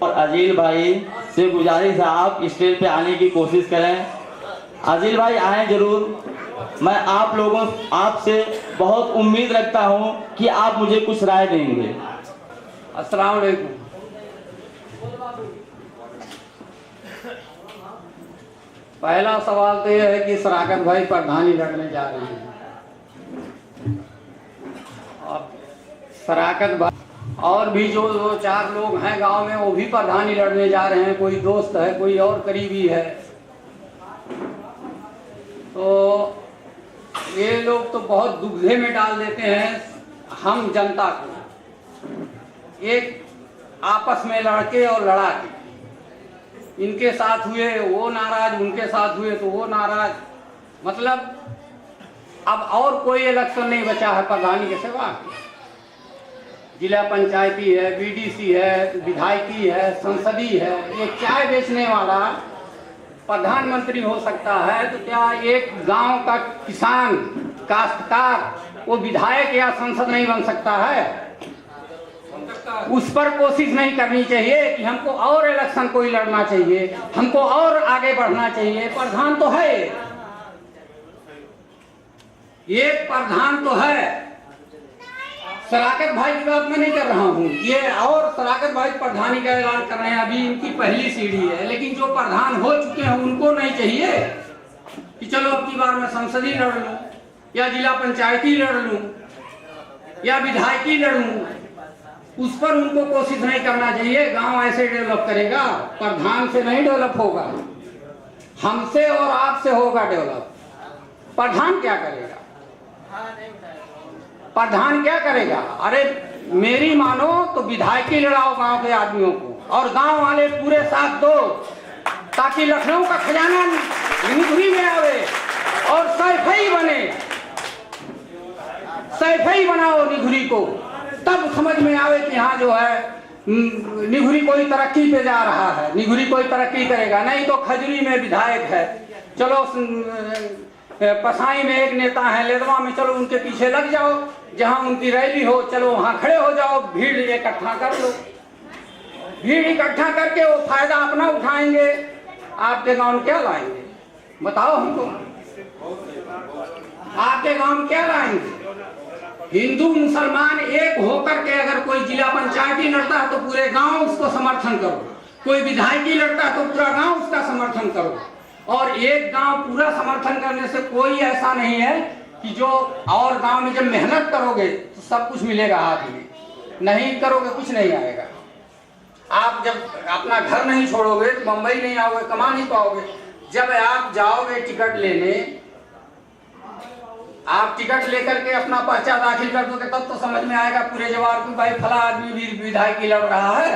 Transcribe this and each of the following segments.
और अजील भाई से गुजारिश है आप स्टेज पे आने की कोशिश करें। अजील भाई आए जरूर। मैं आप लोगों आपसे बहुत उम्मीद रखता हूं कि आप मुझे कुछ राय देंगे। अस्सलाम वालेकुम। पहला सवाल तो यह है कि शराकत भाई प्रधानी लड़ने जा रहे हैं और शराकत भाई और भी जो 2-4 लोग हैं गांव में वो भी प्रधानी लड़ने जा रहे हैं। कोई दोस्त है, कोई और करीबी है। तो ये लोग तो बहुत दुविधा में डाल देते हैं हम जनता को। एक आपस में लड़के और लड़ा के, इनके साथ हुए वो नाराज, उनके साथ हुए तो वो नाराज। मतलब अब और कोई इलेक्शन नहीं बचा है प्रधानी के सिवा। जिला पंचायती है, बीडीसी है, विधायकी है, संसदीय है। एक चाय बेचने वाला प्रधानमंत्री हो सकता है तो क्या एक गांव का किसान काश्तकार वो विधायक या संसद नहीं बन सकता है? उस पर कोशिश नहीं करनी चाहिए कि हमको और इलेक्शन कोई लड़ना चाहिए, हमको और आगे बढ़ना चाहिए। प्रधान तो है, एक प्रधान तो है। शराकत भाई की बात मैं नहीं कर रहा हूँ, ये और शराकत भाई प्रधानी का ऐलान कर रहे हैं। अभी इनकी पहली सीढ़ी है, लेकिन जो प्रधान हो चुके हैं उनको नहीं चाहिए कि चलो अब की बार मैं संसदीय लड़ लूं या जिला पंचायती लड़ लूं या विधायकी लड़ूं। उस पर उनको कोशिश नहीं करना चाहिए। गांव ऐसे डेवलप करेगा, प्रधान से नहीं डेवलप होगा, हमसे और आपसे होगा डेवलप। प्रधान क्या करेगा? प्रधान क्या करेगा? अरे मेरी मानो तो विधायकी लड़ाओ गांव के आदमियों को और गांव वाले पूरे साथ दो, ताकि लखनऊ का खजाना निगुरी में आवे और सैफई बने। सैफई बनाओ निगुरी को, तब समझ में आवे कि हाँ जो है निगुरी कोई तरक्की पे जा रहा है, निगुरी कोई तरक्की करेगा। नहीं तो खजरी में विधायक है, चलो पसाई में एक नेता है, लेदवा में चलो उनके पीछे लग जाओ, जहां उनकी रैली हो चलो वहां खड़े हो जाओ, भीड़ इकट्ठा कर लो। भीड़ इकट्ठा करके वो फायदा अपना उठाएंगे, आपके गांव में क्या लाएंगे? बताओ हमको, आपके गांव में क्या लाएंगे? हिंदू मुसलमान एक होकर के अगर कोई जिला पंचायती लड़ता है तो पूरे गांव उसको समर्थन करो, कोई विधायकी लड़ता है तो पूरा गांव उसका समर्थन करो। और एक गांव पूरा समर्थन करने से कोई ऐसा नहीं है कि जो और गांव में जब मेहनत करोगे तो सब कुछ मिलेगा हाथ में, नहीं करोगे कुछ नहीं आएगा। आप जब अपना घर नहीं छोड़ोगे तो मुंबई नहीं आओगे, कमा नहीं पाओगे। जब आप जाओगे टिकट लेने, आप टिकट लेकर के अपना पर्चा दाखिल कर दोगे तब तो समझ में आएगा पूरे जवार को, भाई फला आदमी भी विधायकी लड़ रहा है,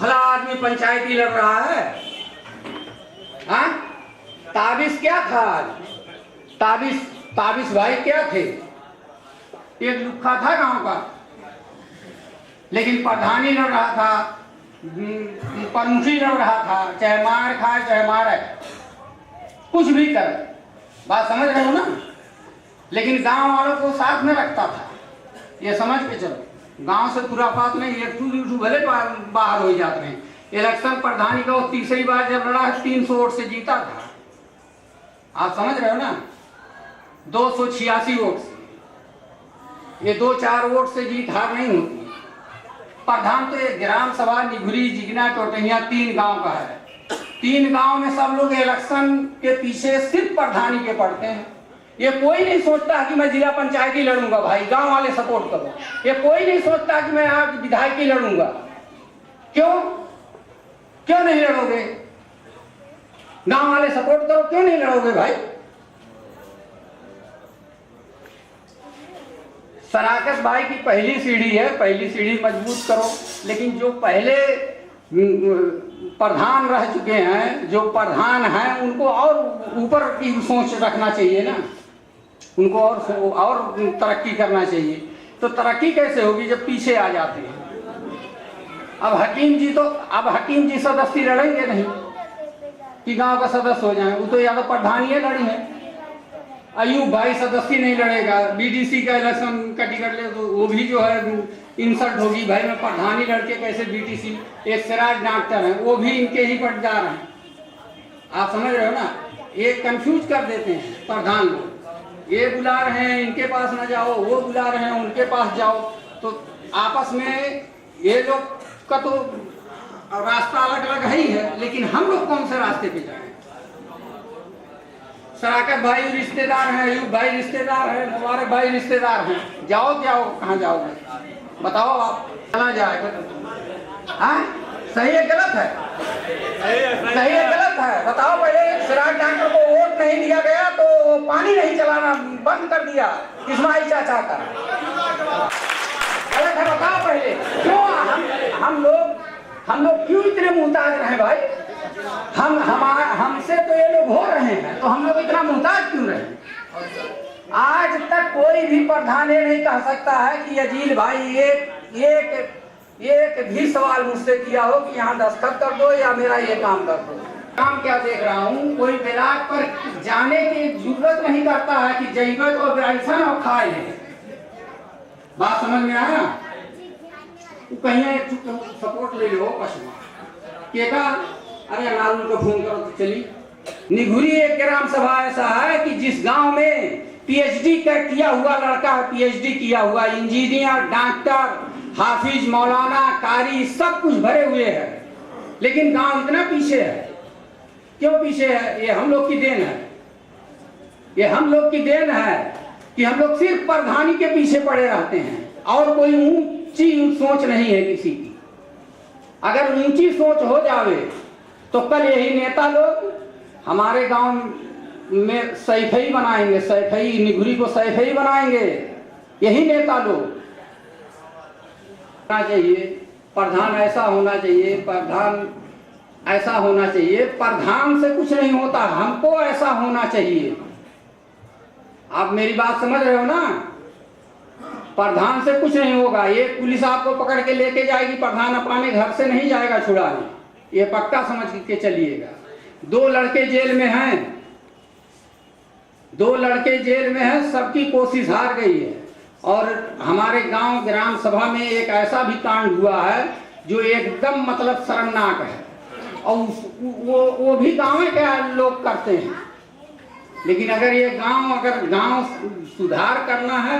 फला आदमी पंचायती लड़ रहा है। हाँ, ताबिश क्या था? ताबिश भाई क्या थे? एक लुक्खा था गांव का, लेकिन प्रधानी लड़ रहा था, प्रमुखी लड़ रहा था, चाहे मार खाए चाहे मारे, कुछ भी कर। बात समझ रहे हो ना? लेकिन गांव वालों को साथ में रखता था। ये समझ के चलो, गांव से पूरा बात नहीं, एक टू भले बाहर हो जाते हैं। इलेक्शन प्रधानी का वो तीसरी बार जब लड़ा 300 वोट से जीता था। आप समझ रहे हो ना? 286 वोट से, ये 2-4 वोट से जीत हार नहीं होती। प्रधान तो ये ग्राम सभा निगुरी, जिगना, टोटहिया 3 गांव का है। 3 गांव में सब लोग इलेक्शन के पीछे सिर्फ प्रधानी के पड़ते हैं। ये कोई नहीं सोचता कि मैं जिला पंचायती लड़ूंगा, भाई गांव वाले सपोर्ट करो। ये कोई नहीं सोचता कि मैं आज विधायकी लड़ूंगा। क्यों नहीं लड़ोगे? गांव वाले सपोर्ट करो, क्यों नहीं लड़ोगे भाई? शराकत भाई की पहली सीढ़ी है, पहली सीढ़ी मजबूत करो। लेकिन जो पहले प्रधान रह चुके हैं, जो प्रधान हैं, उनको और ऊपर की सोच रखना चाहिए ना, उनको और तरक्की करना चाहिए। तो तरक्की कैसे होगी जब पीछे आ जाते हैं? अब हकीम जी सदस्य लड़ेंगे नहीं कि गांव का सदस्य हो जाए, वो तो या तो प्रधान ही लड़ी है। अयूब भाई सदस्य नहीं लड़ेगा, बीडीसी का इलेक्शन का टिकट ले तो वो भी जो है इंसल्ट होगी, भाई मैं प्रधानी लड़के कैसे बीटीसी, एक सिराज डॉक्टर है वो भी इनके ही पर जा रहे हैं। आप समझ रहे हो ना, ये कंफ्यूज कर देते हैं प्रधान लोग, ये बुला रहे हैं इनके पास ना जाओ, वो बुला रहे हैं उनके पास जाओ, तो आपस में ये लोग का तो रास्ता अलग अलग है ही है, लेकिन हम लोग कौन से रास्ते पे जाएं? शराकत भाई रिश्तेदार हैं, अयूब भाई रिश्तेदार हैं, मुबारक भाई रिश्तेदार हैं, जाओ कहाँ जाओगे बताओ आप? चला जाएगा हाँ? सही है गलत है? सही है गलत है? बताओ पहले। सिराज डॉक्टर को वोट नहीं दिया गया तो पानी नहीं चलाना बंद कर दिया इस्माइल चाचा का, गलत है? बताओ पहले क्यों हम लोग क्यों इतने मुहताज रहे भाई? हमसे तो ये लोग हो रहे हैं, तो हम लोग इतना मुहताज क्यों रहे? आज तक कोई भी प्रधान ये नहीं कह सकता है कि अजील भाई एक भी सवाल मुझसे किया हो कि यहाँ दस्तखत कर दो या मेरा ये काम कर दो। काम क्या देख रहा हूँ, कोई ब्लाक पर जाने की जरूरत नहीं करता है कि जैवत और ब्राइसन और खाए है। बात समझ में आया? कहीं सपोर्ट ले लो पशु के का, अरे नारू को फोन करो तो चली। निघुरी एक ग्राम सभा ऐसा है कि जिस गांव में पीएचडी किया हुआ लड़का है, पीएचडी किया हुआ इंजीनियर, डॉक्टर, हाफिज, मौलाना, कारी सब कुछ भरे हुए हैं, लेकिन गांव इतना पीछे है। क्यों पीछे है? ये हम लोग की देन है, ये हम लोग की देन है कि हम लोग सिर्फ प्रधानी के पीछे पड़े रहते हैं और कोई ऊंची सोच नहीं है किसी की। अगर ऊंची सोच हो जावे तो कल यही नेता लोग हमारे गांव में सैफई बनाएंगे, सैफई निघुरी को सैफई बनाएंगे यही नेता लोग। चाहिए प्रधान ऐसा होना चाहिए, प्रधान ऐसा होना चाहिए, प्रधान से कुछ नहीं होता, हमको ऐसा होना चाहिए। आप मेरी बात समझ रहे हो ना? प्रधान से कुछ नहीं होगा। ये पुलिस आपको पकड़ के लेके जाएगी, प्रधान अपने घर से नहीं जाएगा छुड़ाने, ये पक्का समझ के चलिएगा। 2 लड़के जेल में हैं, 2 लड़के जेल में हैं, सबकी कोशिश हार गई है। और हमारे गांव ग्राम सभा में एक ऐसा भी कांड हुआ है जो एकदम मतलब शर्मनाक है, और वो भी गांव के लोग करते हैं। लेकिन अगर गांव सुधार करना है,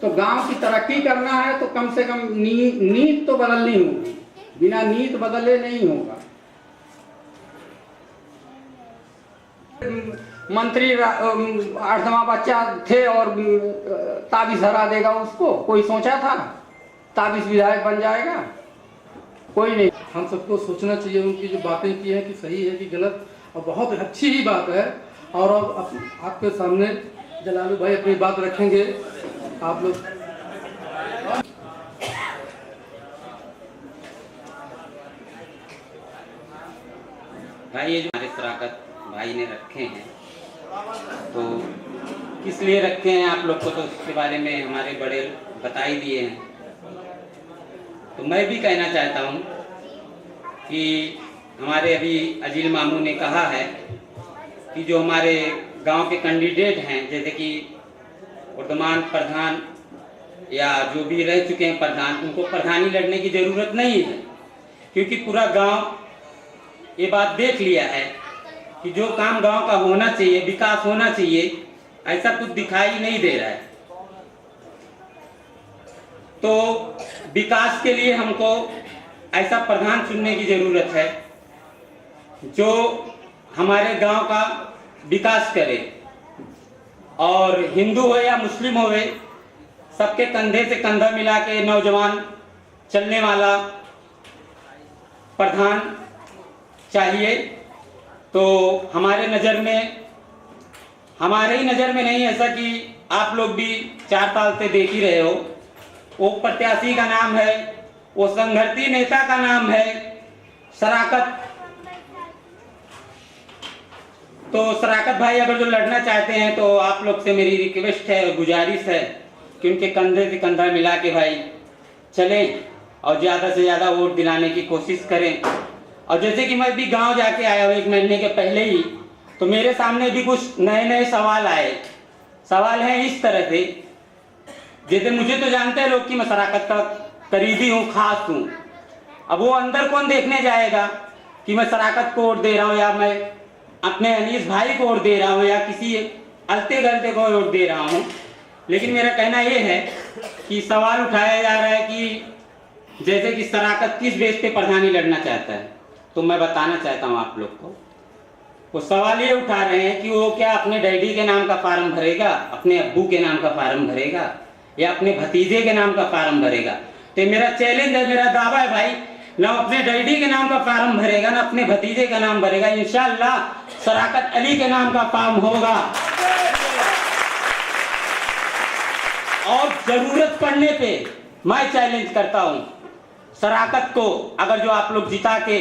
तो गांव की तरक्की करना है, तो कम से कम नीत तो बदलनी होगी, बिना नीत बदले नहीं होगा। मंत्री 8वां बच्चा थे और ताबिज हरा देगा उसको, कोई सोचा था ताबिज विधायक बन जाएगा? कोई नहीं। हम सबको सोचना चाहिए उनकी जो बातें की है कि सही है कि गलत, और बहुत अच्छी ही बात है। और अब आपके सामने जलालू भाई अपनी बात रखेंगे। आप लोग भाई ये जो हमारे शराकत भाई ने रखे हैं, तो किस लिए रखे हैं आप लोग को तो उसके बारे में हमारे बड़े बता ही दिए हैं। तो मैं भी कहना चाहता हूँ कि हमारे अभी अजील मामू ने कहा है कि जो हमारे गांव के कैंडिडेट हैं, जैसे कि वर्तमान प्रधान या जो भी रह चुके हैं प्रधान, उनको प्रधानी लड़ने की ज़रूरत नहीं है, क्योंकि पूरा गांव ये बात देख लिया है कि जो काम गांव का होना चाहिए, विकास होना चाहिए, ऐसा कुछ दिखाई नहीं दे रहा है। तो विकास के लिए हमको ऐसा प्रधान चुनने की ज़रूरत है जो हमारे गांव का विकास करे, और हिंदू हो या मुस्लिम हो, सबके कंधे से कंधा मिला के नौजवान चलने वाला प्रधान चाहिए। तो हमारे नज़र में, हमारे ही नज़र में नहीं, ऐसा कि आप लोग भी 4 साल से देख ही रहे हो, वो प्रत्याशी का नाम है, वो संघर्षी नेता का नाम है शराकत। तो शराकत भाई अगर जो लड़ना चाहते हैं तो आप लोग से मेरी रिक्वेस्ट है, गुजारिश है कि उनके कंधे से कंधा मिला के भाई चलें और ज़्यादा से ज़्यादा वोट दिलाने की कोशिश करें। और जैसे कि मैं भी गांव जाके आया हूँ 1 महीने के पहले ही, तो मेरे सामने भी कुछ नए नए सवाल आए सवाल है इस तरह से, जैसे मुझे तो जानते हैं लोग कि मैं शराकत का करीबी हूँ, खास हूँ। अब वो अंदर कौन देखने जाएगा कि मैं शराकत को वोट दे रहा हूँ, या मैं अपने अनीस भाई को वोट दे रहा हूँ, या किसी अलते गलते को वोट दे रहा हूँ। लेकिन मेरा कहना ये है कि सवाल उठाया जा रहा है कि जैसे कि शराकत किस बेस पे प्रधानी लड़ना चाहता है, तो मैं बताना चाहता हूँ आप लोग को। वो सवाल ये उठा रहे हैं कि वो क्या अपने डैडी के नाम का फार्म भरेगा, अपने अब्बू के नाम का फार्म भरेगा, या अपने भतीजे के नाम का फार्म भरेगा। तो मेरा चैलेंज है, मेरा दावा है भाई, ना अपने डैडी के नाम का फार्म भरेगा, ना अपने भतीजे का नाम भरेगा। इंशाअल्लाह शराकत अली के नाम का फार्म होगा। और जरूरत पड़ने पे मैं चैलेंज करता हूं शराकत को, अगर जो आप लोग जिता के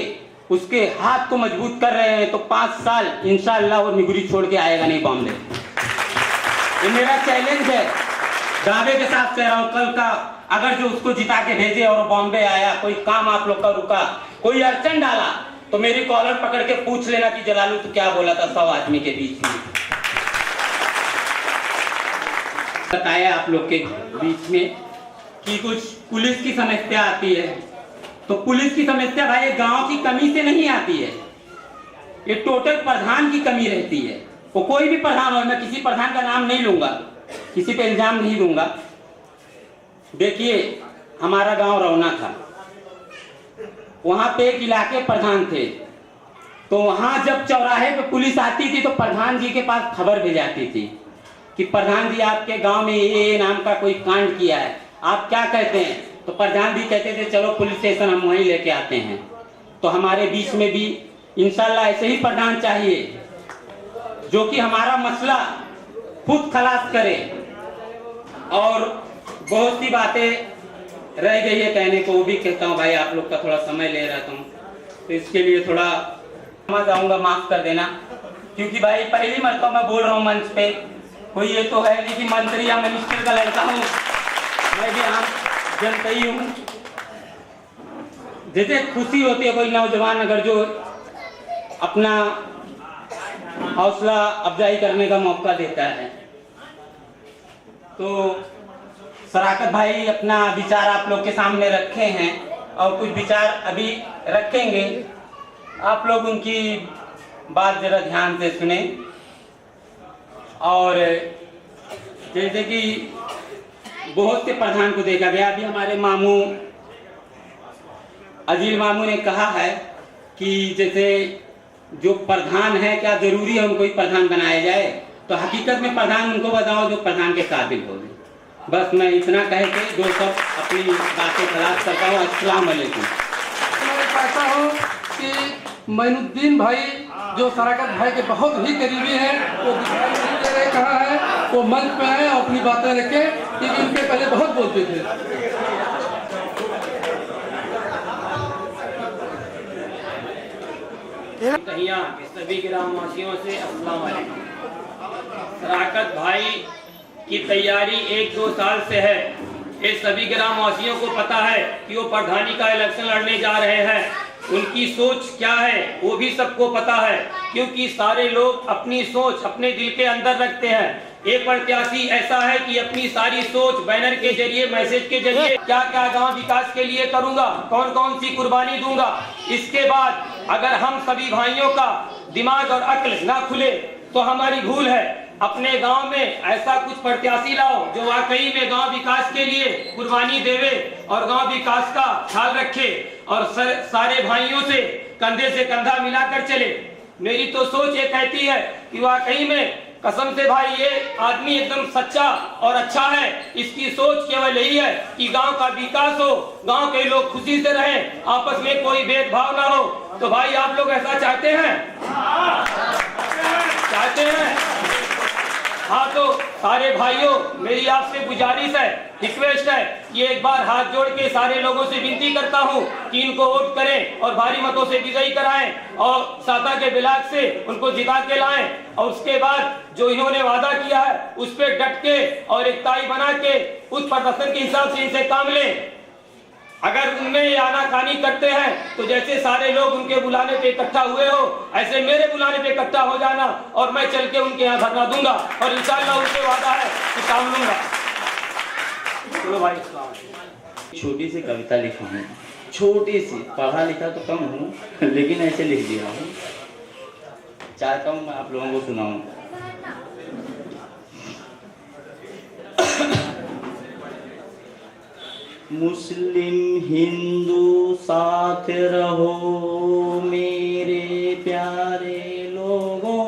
उसके हाथ को मजबूत कर रहे हैं तो 5 साल इंशाअल्लाह वो निगुरी छोड़ के आएगा नहीं बॉम्बे। ये मेरा चैलेंज है, दावे के साथ कह रहा हूं। कल का अगर जो उसको जिता के भेजे और बॉम्बे आया, कोई काम आप लोग का रुका, कोई अड़चन डाला, तो मेरी कॉलर पकड़ के पूछ लेना कि जलालू तू क्या बोला था 100 आदमी के बीच में। बताया आप लोग के बीच में कि कुछ पुलिस की समस्या आती है, तो पुलिस की समस्या भाई गांव की कमी से नहीं आती है, ये टोटल प्रधान की कमी रहती है। वो कोई भी प्रधान हो, मैं किसी प्रधान का नाम नहीं लूंगा, किसी पे इल्जाम नहीं दूंगा। देखिए हमारा गांव रौना था, वहां पे एक इलाके प्रधान थे, तो वहां जब चौराहे पे पुलिस आती थी तो प्रधान जी के पास खबर भेजाती थी कि प्रधान जी आपके गांव में ये नाम का कोई कांड किया है, आप क्या कहते हैं? तो प्रधान जी कहते थे चलो पुलिस स्टेशन हम वहीं लेके आते हैं। तो हमारे बीच में भी इंशाल्लाह ऐसे ही प्रधान चाहिए जो कि हमारा मसला खुद खलास करे। और बहुत सी बातें रह गई है कहने को, वो भी कहता हूँ भाई आप लोग का थोड़ा समय ले रहा हूँ, तो इसके लिए थोड़ा क्षमा चाहूँगा, माफ कर देना। क्योंकि भाई पहली मरतबा मैं बोल रहा हूँ मंच पे, कोई ये तो है नहीं कि मंत्री या मिनिस्टर का लड़का हूँ, मैं भी आम जनता ही हूँ। जैसे खुशी होती है कोई नौजवान अगर जो अपना हौसला अफजाई करने का मौका देता है, तो शराकत भाई अपना विचार आप लोग के सामने रखे हैं और कुछ विचार अभी रखेंगे। आप लोग उनकी बात जरा ध्यान से सुने। और जैसे कि बहुत से प्रधान को देखा गया, अभी हमारे मामू अजील मामू ने कहा है कि जैसे जो प्रधान है क्या जरूरी है उनको ही प्रधान बनाया जाए, तो हकीकत में प्रधान उनको बताओ जो प्रधान के काबिल हो। बस मैं इतना कह के दो सब अपनी बातें खलास करता हूँ। अस्सलाम वालेकुम। मैं कहता हूँ कि मैनुद्दीन भाई जो शराकत भाई के बहुत ही करीबी हैं, वो दिखाई नहीं दे रहे कहाँ है, वो मंच पे आए और अपनी बातें रखे, क्योंकि उनके पहले बहुत बोलते थे। सभी ग्रामवासियों से अस्सलाम वालेकुम। शराकत भाई की तैयारी 1-2 साल से है। ये सभी ग्रामवासियों को पता है कि वो प्रधानी का इलेक्शन लड़ने जा रहे हैं। उनकी सोच क्या है वो भी सबको पता है, क्योंकि सारे लोग अपनी सोच अपने दिल के अंदर रखते हैं। एक प्रत्याशी ऐसा है कि अपनी सारी सोच बैनर के जरिए, मैसेज के जरिए क्या क्या गांव विकास के लिए करूंगा, कौन कौन सी कुर्बानी दूंगा। इसके बाद अगर हम सभी भाइयों का दिमाग और अक्ल ना खुले तो हमारी भूल है। अपने गांव में ऐसा कुछ प्रत्याशी लाओ जो वाकई में गांव विकास के लिए कुर्बानी देवे और गांव विकास का ख्याल रखे और सारे भाइयों से कंधे से कंधा मिलाकर चले। मेरी तो सोच ये कहती है कि वाकई में कसम से भाई ये आदमी एकदम सच्चा और अच्छा है। इसकी सोच केवल यही है कि गांव का विकास हो, गांव के लोग खुशी से रहें, आपस में कोई भेदभाव ना हो। तो भाई आप लोग ऐसा चाहते हैं? चाहते हैं? हाँ, तो सारे भाइयों मेरी आपसे गुजारिश है, रिक्वेस्ट है कि एक बार हाथ जोड़ के सारे लोगों से विनती करता हूँ कि इनको वोट करें और भारी मतों से विजयी कराएं और साता के ब्लॉक से उनको जिता के लाएं। और उसके बाद जो इन्होंने वादा किया है उस पर डट के और एक ताई बना के उस प्रदर्शन के हिसाब से इनसे काम लें। अगर उनमें ये आनाकानी करते हैं तो जैसे सारे लोग उनके बुलाने पे इकट्ठा हुए हो, ऐसे मेरे बुलाने पे इकट्ठा हो जाना और मैं चल के उनके यहाँ धरना दूंगा और इंशाअल्लाह उनसे वादा है कि काम लूंगा। चलो भाई, छोटी सी कविता लिखा हूँ, छोटी सी, पढ़ा लिखा तो कम हूँ लेकिन ऐसे लिख दिया हूँ, चाहता हूँ मैं आप लोगों को सुनाऊँ। मुस्लिम हिंदू साथ रहो मेरे प्यारे लोगों,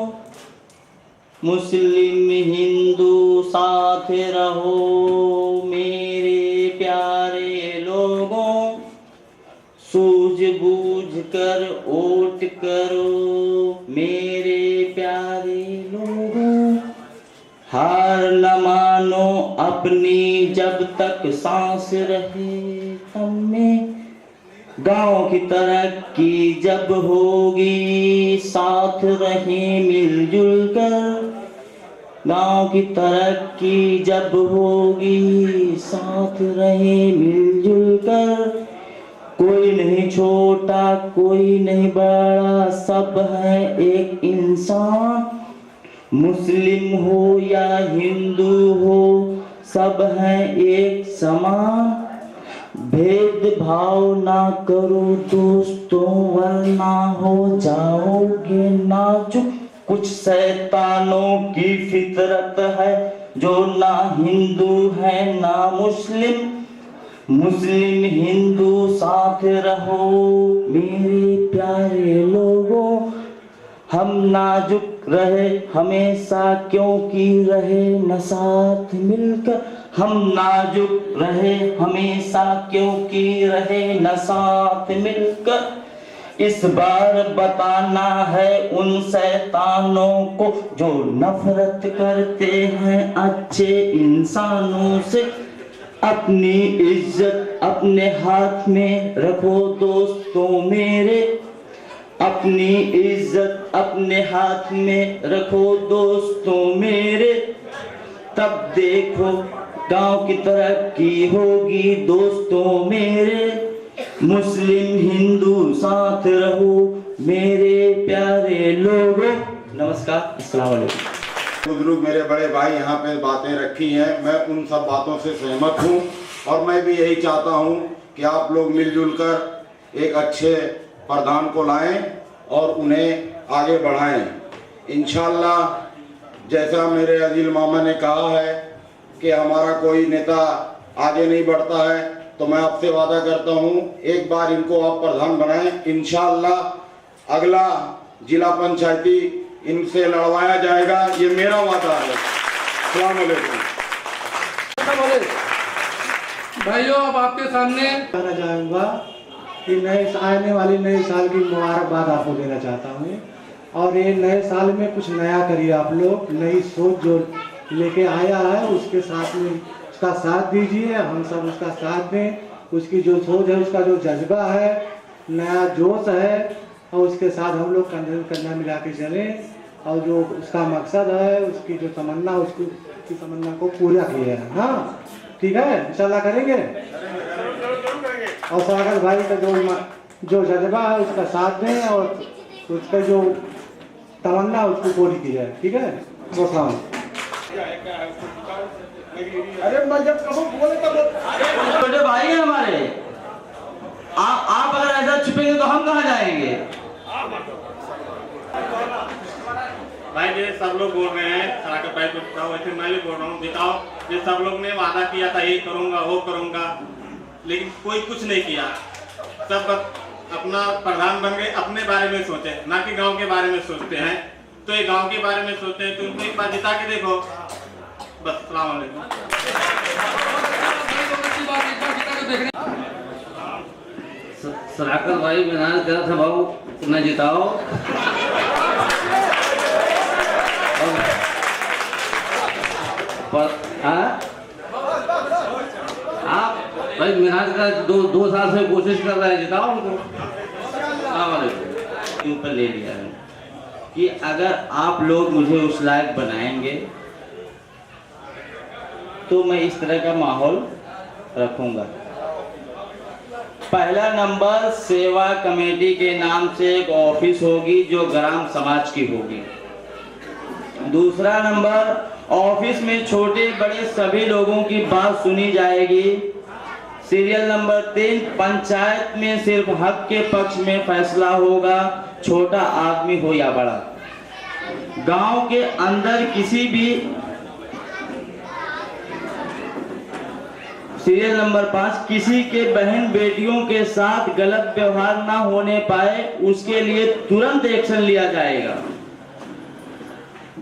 मुस्लिम हिंदू साथ रहो मेरे प्यारे लोगों, सूझबूझ कर वोट करो मेरे प्यारे लोगों, हार न मानो अपनी जब तक सांस रहे तब में, गांव की तरक्की जब होगी साथ रहे मिलजुल कर, गांव की तरक्की जब होगी साथ रहे मिलजुल कर, कोई नहीं छोटा कोई नहीं बड़ा सब है एक इंसान, मुस्लिम हो या हिंदू हो सब हैं एक समान, भेदभाव ना करो दोस्तों वरना हो जाओगे नाजुक, कुछ शैतानों की फितरत है जो ना हिंदू है ना मुस्लिम, मुस्लिम हिंदू साथ रहो मेरे प्यारे लोगों, हम नाजुक रहे हमेशा क्योंकि रहे न साथ मिलकर, हम नाजुक रहे हमेशा क्योंकि रहे न साथ मिलकर, इस बार बताना है उन शैतानों को जो नफरत करते हैं अच्छे इंसानों से, अपनी इज्जत अपने हाथ में रखो दोस्तों मेरे, अपनी इज्जत अपने हाथ में रखो दोस्तों मेरे, तब देखो गांव की तरक्की होगी दोस्तों मेरे, मुस्लिम हिंदू साथ रहो मेरे प्यारे लोगों। नमस्कार, अस्सलाम वालेकुम। बुजुर्ग मेरे बड़े भाई यहाँ पे बातें रखी हैं, मैं उन सब बातों से सहमत हूँ और मैं भी यही चाहता हूँ कि आप लोग मिलजुल कर एक अच्छे प्रधान को लाएं और उन्हें आगे बढ़ाएं। इंशाअल्लाह जैसा मेरे अजील मामा ने कहा है कि हमारा कोई नेता आगे नहीं बढ़ता है, तो मैं आपसे वादा करता हूँ एक बार इनको आप प्रधान बनाएं, इंशाअल्लाह अगला जिला पंचायती इनसे लड़वाया जाएगा, ये मेरा वादा है। अस्सलाम वालेकुम। भाइयों अब आपके सामने कहना चाहूँगा कि आने वाली नए साल की मुबारकबाद आपको देना चाहता हूँ, और ये नए साल में कुछ नया करिए आप लोग, नई सोच जो लेके आया है उसके साथ में उसका साथ दीजिए, हम सब उसका साथ दें, उसकी जो सोच है उसका जो जज्बा है नया जोश है और उसके साथ हम लोग कंधा मिला के चलें, और जो उसका मकसद है उसकी जो तमन्ना उसकी तमन्ना को पूरा किया है। हाँ ठीक है, इंशाल्लाह करेंगे। और सागर भाई का जो जज्बा है उसका साथ दें और उसका जो तमन्ना उसको पूरी की जाए। ठीक है, अरे मैं जब कबू बोले तब छोटे भाई हैं हमारे, आप अगर ऐसा छुपेंगे तो हम कहाँ जाएंगे। भाई ये सब लोग बोल रहे हैं सराकत भाई को बताओ, वैसे मैं भी बोल रहा हूँ बताओ, ये सब लोग ने वादा किया था ये करूँगा वो करूँगा, लेकिन कोई कुछ नहीं किया, सब अपना प्रधान बन गए, अपने बारे में सोचे ना कि गांव के बारे में सोचते हैं, तो ये गांव के बारे में सोचते हैं तो उनको एक बार जिता के देखो बस। अस्सलाम वालेकुम। सराकत भाई मेहनत करा था भाऊ, न जिताओ आप भाई मेहनत का दो साल से कोशिश कर रहे हैं, जिताओ उनको। ऊपर ले लिया है कि अगर आप लोग मुझे उस लायक बनाएंगे तो मैं इस तरह का माहौल रखूंगा। पहला नंबर सेवा कमेटी के नाम से एक ऑफिस होगी जो ग्राम समाज की होगी। दूसरा नंबर, ऑफिस में छोटे बड़े सभी लोगों की बात सुनी जाएगी। सीरियल नंबर 3, पंचायत में सिर्फ हक के पक्ष में फैसला होगा, छोटा आदमी हो या बड़ा। गांव के अंदर किसी भी सीरियल नंबर 5, किसी के बहन बेटियों के साथ गलत व्यवहार ना होने पाए उसके लिए तुरंत एक्शन लिया जाएगा।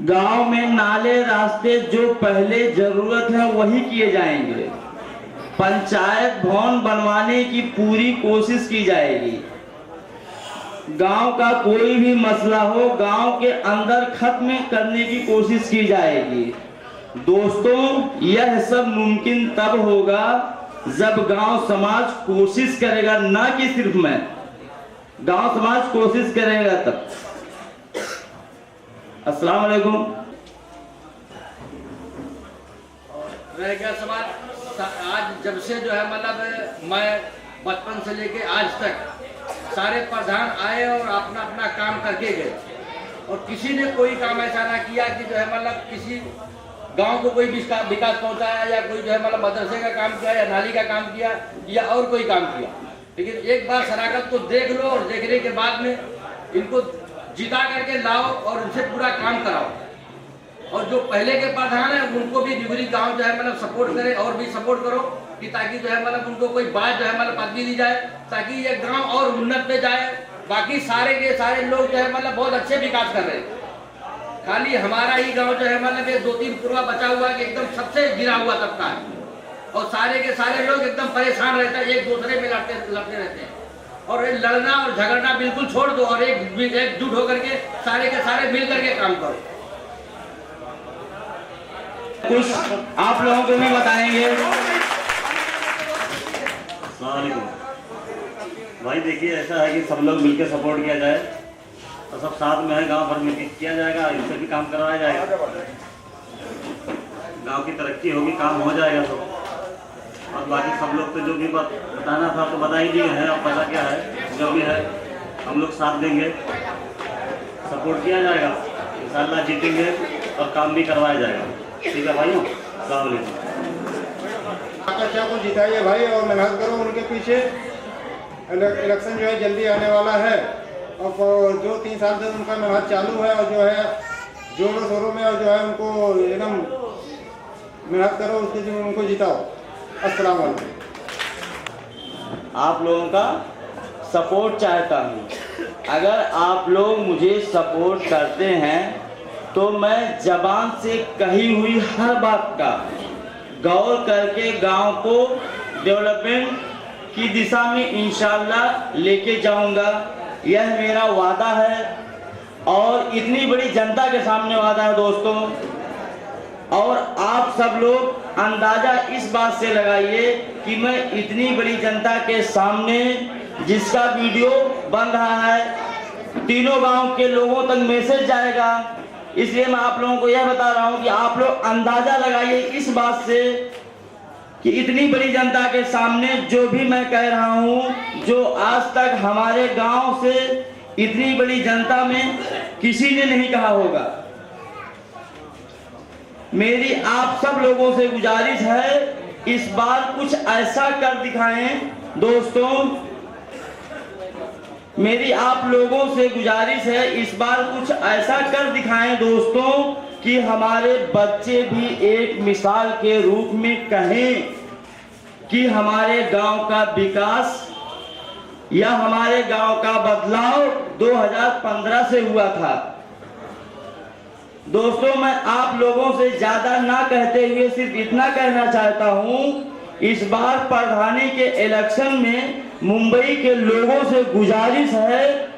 गांव में नाले रास्ते जो पहले जरूरत है वही किए जाएंगे। पंचायत भवन बनवाने की पूरी कोशिश की जाएगी। गांव का कोई भी मसला हो गांव के अंदर खत्म करने की कोशिश की जाएगी। दोस्तों, यह सब मुमकिन तब होगा जब गांव समाज कोशिश करेगा, ना कि सिर्फ मैं। गांव समाज कोशिश करेगा तब। अस्सलाम वालेकुम। रह गया सवाल, आज जब से जो है मतलब मैं बचपन से लेके आज तक सारे प्रधान आए और अपना अपना काम करके गए, और किसी ने कोई काम ऐसा ना किया कि जो है मतलब किसी गांव को कोई विकास पहुंचाया, या कोई जो है मतलब मदरसे का काम किया, या नाली का काम किया, या और कोई काम किया। लेकिन एक बार शराकत को देख लो और देखने के बाद में इनको जिता करके लाओ और उनसे पूरा काम कराओ। और जो पहले के प्रधान है उनको भी निगरी गांव जो है मतलब सपोर्ट करे, और भी सपोर्ट करो कि ताकि जो है मतलब उनको कोई बात जो है मतलब पदवी दी जाए, ताकि ये गांव और उन्नत पे जाए। बाकी सारे के सारे लोग जो है मतलब बहुत अच्छे विकास कर रहे हैं, खाली हमारा ही गांव जो है मतलब ये 2-3 पुरवा बचा हुआ है कि एकदम सबसे गिरा हुआ तबका है, और सारे के सारे लोग एकदम परेशान रहते हैं, एक दूसरे में लड़ते रहते हैं। और ये लड़ना और झगड़ना बिल्कुल छोड़ दो और एकजुट होकर के सारे के सारे मिल करके काम करो। कुछ आप लोगों को भी बताएंगे। भाई देखिए, ऐसा है कि सब लोग मिलकर सपोर्ट किया जाए और सब साथ में है, गांव भर में किया जाएगा, इससे भी काम करवाया जाएगा, गांव की तरक्की होगी, काम हो जाएगा सब। और बाकी सब लोग तो जो भी बात बताना था तो बता ही दिए हैं, अब पता क्या है जो भी है हम लोग साथ देंगे, सपोर्ट किया जाएगा, इंशाल्लाह जीतेंगे और काम भी करवाया जाएगा। ठीक है भाइयों, अस्सलाम वालेकुम। आकाशा को जिताइए भाई और मेहनत करो उनके पीछे। इलेक्शन जो है जल्दी आने वाला है, और जो 3 साल से उनका मेहनत चालू है, और जो है जोरों शोरों में, और जो है उनको एकदम मेहनत करो, उसके लिए उनको जिताओ। अस्सलाम वालेकुम। आप लोगों का सपोर्ट चाहता हूँ। अगर आप लोग मुझे सपोर्ट करते हैं तो मैं जबान से कही हुई हर बात का गौर करके गांव को डेवलपमेंट की दिशा में इंशाल्लाह लेके जाऊंगा। यह मेरा वादा है, और इतनी बड़ी जनता के सामने वादा है दोस्तों। और आप सब लोग अंदाजा इस बात से लगाइए कि मैं इतनी बड़ी जनता के सामने जिसका वीडियो बन रहा है, तीनों गांव के लोगों तक मैसेज जाएगा। इसलिए मैं आप लोगों को यह बता रहा हूं कि आप लोग अंदाजा लगाइए इस बात से कि इतनी बड़ी जनता के सामने जो भी मैं कह रहा हूं, जो आज तक हमारे गांव से इतनी बड़ी जनता में किसी ने नहीं कहा होगा। मेरी आप सब लोगों से गुजारिश है, इस बार कुछ ऐसा कर दिखाएं दोस्तों। मेरी आप लोगों से गुजारिश है, इस बार कुछ ऐसा कर दिखाएं दोस्तों कि हमारे बच्चे भी एक मिसाल के रूप में कहें कि हमारे गांव का विकास या हमारे गांव का बदलाव 2015 से हुआ था। दोस्तों, मैं आप लोगों से ज्यादा ना कहते हुए सिर्फ इतना कहना चाहता हूं, इस बार प्रधानी के इलेक्शन में मुंबई के लोगों से गुजारिश है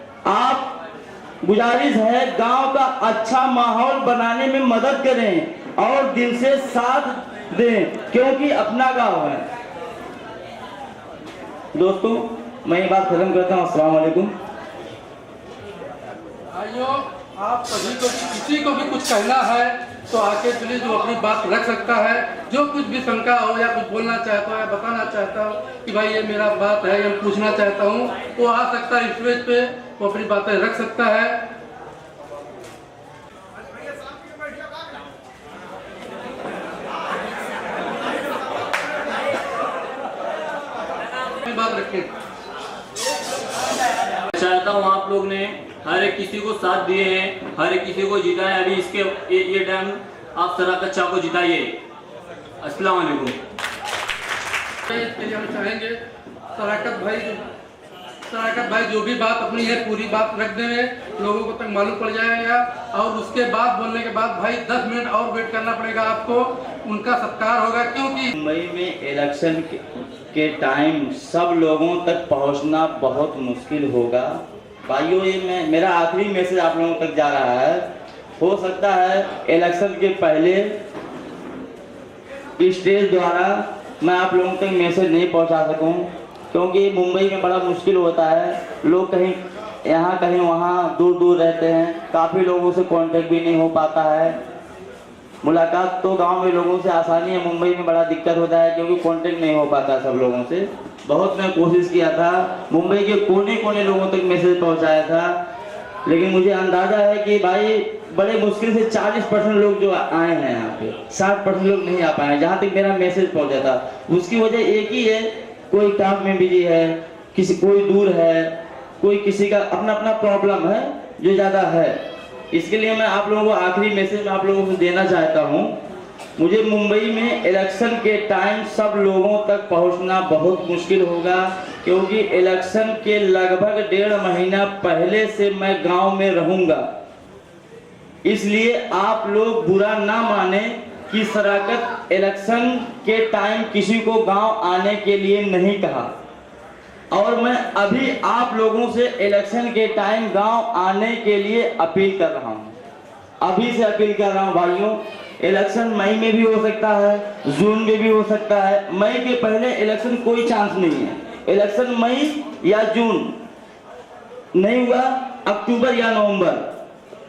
गांव का अच्छा माहौल बनाने में मदद करें और दिल से साथ दें, क्योंकि अपना गांव है। दोस्तों, मैं ये बात खत्म करता हूँ। अस्सलाम वालेकुम। भाइयों, आप सभी को किसी को भी कुछ कहना है तो आके प्लीज वो अपनी बात रख सकता है। जो कुछ भी शंका हो या कुछ बोलना चाहता हो या बताना चाहता हो कि भाई ये मेरा बात है या पूछना चाहता हूँ, वो आ सकता है स्टेज पे, वो अपनी बातें रख सकता है। बात रखें। चाहता हूँ आप लोग ने हर एक किसी को साथ दिए हैं, हर एक किसी को जिताया। अभी इसके ये टाइम आप शराकत शाह को जिताइए। अस्सलाम वालेकुम। इसके लिए हम चाहेंगे शराकत भाई जो भी बात अपनी है पूरी बात रख देंगे, लोगों को तक मालूम पड़ जाएगा। और उसके बाद बोलने के बाद भाई 10 मिनट और वेट करना पड़ेगा आपको, उनका सत्कार होगा। क्योंकि मुंबई में इलेक्शन के टाइम सब लोगों तक पहुंचना बहुत मुश्किल होगा। भाइयों, ये मेरा आखिरी मैसेज आप लोगों तक जा रहा है। हो सकता है इलेक्शन के पहले स्टेज द्वारा मैं आप लोगों तक मैसेज नहीं पहुंचा सकूं, क्योंकि मुंबई में बड़ा मुश्किल होता है। लोग कहीं यहाँ कहीं वहाँ दूर दूर रहते हैं, काफ़ी लोगों से कांटेक्ट भी नहीं हो पाता है। मुलाकात तो गांव में लोगों से आसानी है, मुंबई में बड़ा दिक्कत होता है क्योंकि कांटेक्ट नहीं हो पाता सब लोगों से। बहुत मैं कोशिश किया था, मुंबई के कोने कोने लोगों तक मैसेज पहुंचाया था, लेकिन मुझे अंदाजा है कि भाई बड़े मुश्किल से 40% लोग जो आए हैं यहाँ पे, 60% लोग नहीं आ पाए जहाँ तक मेरा मैसेज पहुंचा था। उसकी वजह एक ही है, कोई काम में बिजी है, कोई दूर है, कोई किसी का अपना अपना प्रॉब्लम है जो ज़्यादा है। इसके लिए मैं आप लोगों को आखिरी मैसेज में आप लोगों को देना चाहता हूँ, मुझे मुंबई में इलेक्शन के टाइम सब लोगों तक पहुंचना बहुत मुश्किल होगा, क्योंकि इलेक्शन के लगभग 1.5 महीना पहले से मैं गांव में रहूंगा। इसलिए आप लोग बुरा ना माने कि शराकत इलेक्शन के टाइम किसी को गांव आने के लिए नहीं कहा। और मैं अभी आप लोगों से इलेक्शन के टाइम गांव आने के लिए अपील कर रहा हूं, अभी से अपील कर रहा हूं भाइयों। इलेक्शन मई में भी हो सकता है, जून में भी हो सकता है। मई के पहले इलेक्शन कोई चांस नहीं है। इलेक्शन मई या जून नहीं हुआ, अक्टूबर या नवंबर,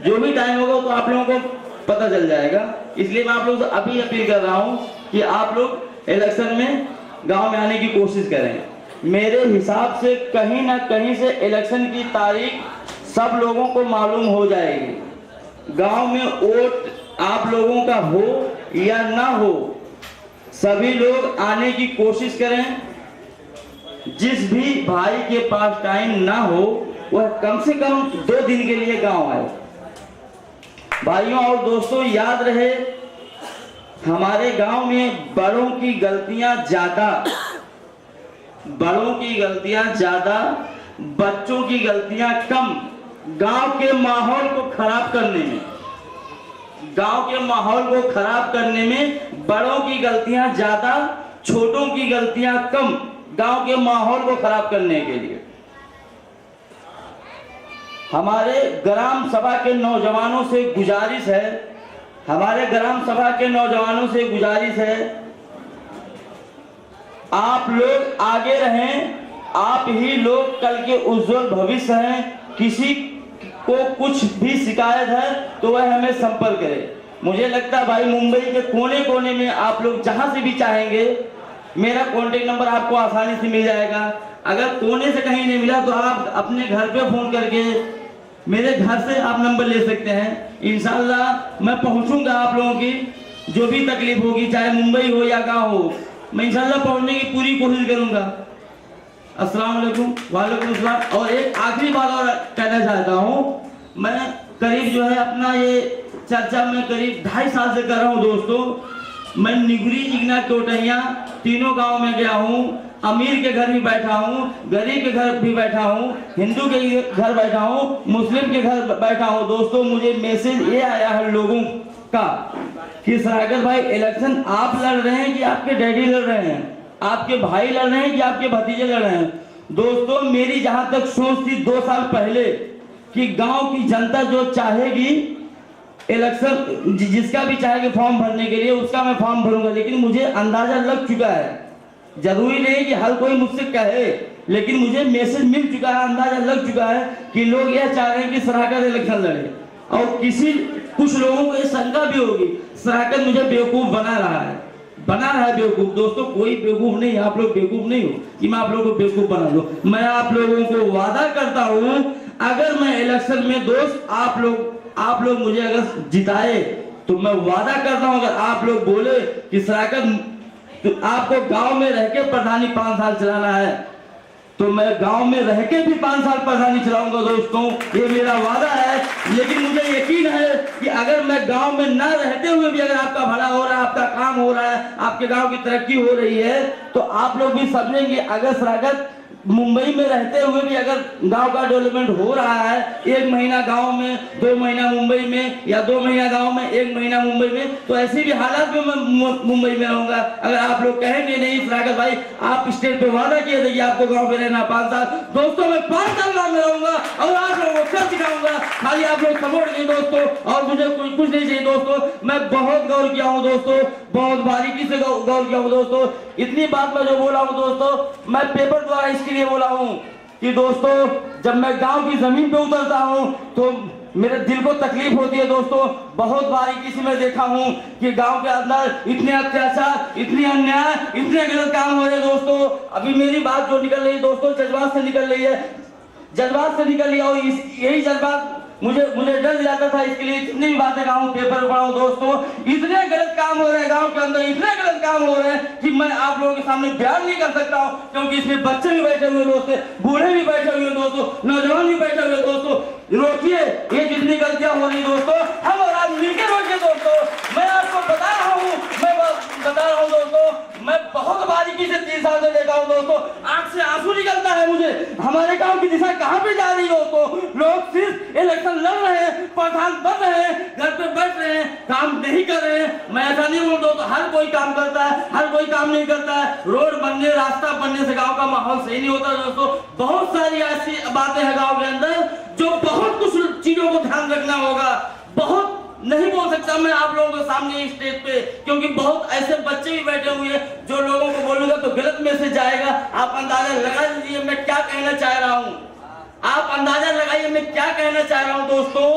जो भी टाइम होगा तो आप लोगों को पता चल जाएगा। इसलिए मैं आप लोगों से अभी अपील कर रहा हूं कि आप लोग इलेक्शन में गांव में आने की कोशिश करें। मेरे हिसाब से कहीं ना कहीं से इलेक्शन की तारीख सब लोगों को मालूम हो जाएगी। गांव में वोट आप लोगों का हो या ना हो, सभी लोग आने की कोशिश करें। जिस भी भाई के पास टाइम ना हो वह कम से कम 2 दिन के लिए गांव आए। भाइयों और दोस्तों, याद रहे हमारे गांव में बड़ों की गलतियां ज्यादा, बच्चों की गलतियां कम। गांव के माहौल को खराब करने में बड़ों की गलतियां ज्यादा, छोटों की गलतियां कम। गांव के माहौल को खराब करने के लिए हमारे ग्राम सभा के नौजवानों से गुजारिश है, आप लोग आगे रहें। आप ही लोग कल के उज्जवल भविष्य हैं। किसी को कुछ भी शिकायत है तो वह हमें संपर्क करे। मुझे लगता है भाई मुंबई के कोने कोने में आप लोग जहां से भी चाहेंगे, मेरा कॉन्टेक्ट नंबर आपको आसानी से मिल जाएगा। अगर कोने से कहीं नहीं मिला तो आप अपने घर पे फोन करके मेरे घर से आप नंबर ले सकते हैं। इंशाल्लाह मैं पहुंचूंगा आप लोगों की जो भी तकलीफ होगी, चाहे मुंबई हो या गाँव हो, मैं इंशाल्लाह पहुंचने की पूरी कोशिश करूंगा। अस्सलाम वालेकुम। वालेकुम अस्सलाम। और एक आखिरी बात और कहना चाहता हूँ, मैं करीब जो है अपना ये चर्चा में करीब 2.5 साल से कर रहा हूँ दोस्तों। मैं निगुरी, इगना, कोटैया तीनों गांव में गया हूँ। अमीर के घर भी बैठा हूँ, गरीब के घर भी बैठा हूँ, हिंदू के घर बैठा हूँ, मुस्लिम के घर बैठा हूँ। दोस्तों मुझे मैसेज ये आया है लोगों का कि शराकत भाई इलेक्शन आप लड़ रहे हैं कि आपके डैडी लड़ रहे हैं, आपके भाई लड़ रहे हैं कि आपके भतीजे लड़ रहे हैं। दोस्तों मेरी जहां तक सोच थी 2 साल पहले कि गांव की जनता जो चाहेगी इलेक्शन, जिसका भी चाहेगी फॉर्म भरने के लिए, उसका मैं फॉर्म भरूंगा। लेकिन मुझे अंदाजा लग चुका है, जरूरी नहीं कि हर कोई मुझसे कहे, लेकिन मुझे मैसेज मिल चुका है, अंदाजा लग चुका है कि लोग यह चाह रहे हैं कि शराकत इलेक्शन लड़े। और कुछ लोगों को ये शंका भी होगी, शराकत मुझे बेवकूफ बना रहा है बेवकूफ। दोस्तों कोई बेवकूफ नहीं, आप लोग बेवकूफ नहीं हो कि मैं आप लोगों को बेवकूफ बना दूं। मैं आप लोगों को वादा करता हूं, अगर मैं इलेक्शन में दोस्त आप लोग मुझे अगर जिताए तो मैं वादा करता हूं, अगर आप लोग बोले कि शराकत तो आपको गांव में रह के प्रधानी 5 साल चलाना है, तो मैं गांव में रह के भी 5 साल प्रधानी चलाऊंगा दोस्तों, ये मेरा वादा है। लेकिन मुझे यकीन है कि अगर मैं गांव में ना रहते हुए भी अगर आपका भला हो रहा है, आपका काम हो रहा है, आपके गांव की तरक्की हो रही है, तो आप लोग भी समझेंगे अगर शराकत मुंबई में रहते हुए भी अगर गांव का डेवलपमेंट हो रहा है, 1 महीना गांव में, 2 महीना मुंबई में, या 2 महीना गांव में, 1 महीना मुंबई में, तो ऐसी भी हालात में मैं मुंबई में रहूंगा। अगर आप लोग कहेंगे नहीं शराकत भाई आप स्टेज पे वादा किए थे कि आपको गांव में रहना 5 साल, दोस्तों मैं 5 साल गांव में रहूंगा और आप लोगों को कर दिखाऊंगा। खाली आप लोग सपोर्ट कीजिए दोस्तों, और मुझे कुछ नहीं चाहिए दोस्तों। मैं बहुत गौर किया हूँ दोस्तों, बहुत बारीकी से गौर किया हूँ दोस्तों। इतनी बात मैं जो बोला हूँ दोस्तों, मैं पेपर द्वारा इसके लिए बोला हूँ कि दोस्तों जब मैं गांव की जमीन पे उतरता हूँ तो मेरे दिल को तकलीफ होती है दोस्तों। बहुत बारीकी से मैं देखा हूँ कि गांव के अंदर इतने अत्याचार, इतनी अन्याय, इतने गलत काम हो रहे हैं दोस्तों। अभी मेरी बात जो निकल रही है दोस्तों जज्बात से निकल रही है, जज्बात से निकल रही है, और यही जज्बात मुझे डर दिलाता था। इसके लिए जितनी भी बातें गाँव पेपर पढ़ाऊं दोस्तों, इतने गलत काम हो रहे हैं गांव के अंदर, इतने गलत काम हो रहे हैं कि मैं आप लोगों के सामने बयान नहीं कर सकता हूं, क्योंकि इसमें बच्चे भी बैठे हुए दोस्तों, बूढ़े भी बैठे हुए दोस्तों, नौजवान भी बैठे हुए दोस्तों। रोकिए ये जितनी गलतियां हो रही दोस्तों, हम और आप मिलकर रोकिए दोस्तों। मैं आपको बता रहा हूँ दोस्तों, मैं बहुत बारीकी से 3 साल से देखा हूँ दोस्तों, आंख से आंसू निकलता है मुझे। हमारे गांव की दिशा कहाँ पे जा रही है दोस्तों? लोग सिर्फ इलेक्शन लड़ रहे हैं, प्रधान बन रहे हैं, घर पे बैठ रहे हैं, काम नहीं कर रहे हैं। मैं ऐसा नहीं बोल दोस्तों, हर कोई काम करता है, हर कोई काम नहीं करता है। रोड बनने, रास्ता बनने से गाँव का माहौल सही नहीं होता दोस्तों। बहुत सारी ऐसी बातें हैं गाँव के अंदर जो बहुत कुछ चीजों को ध्यान रखना होगा। बहुत नहीं बोल सकता मैं आप लोगों के सामने स्टेज पे, क्योंकि बहुत ऐसे बच्चे भी बैठे हुए हैं जो लोगों को बोलूंगा तो गलत मैसेज जाएगा। आप अंदाजा लगा लीजिए मैं क्या कहना चाह रहा हूँ, आप अंदाजा लगाइए मैं क्या कहना चाह रहा हूँ दोस्तों।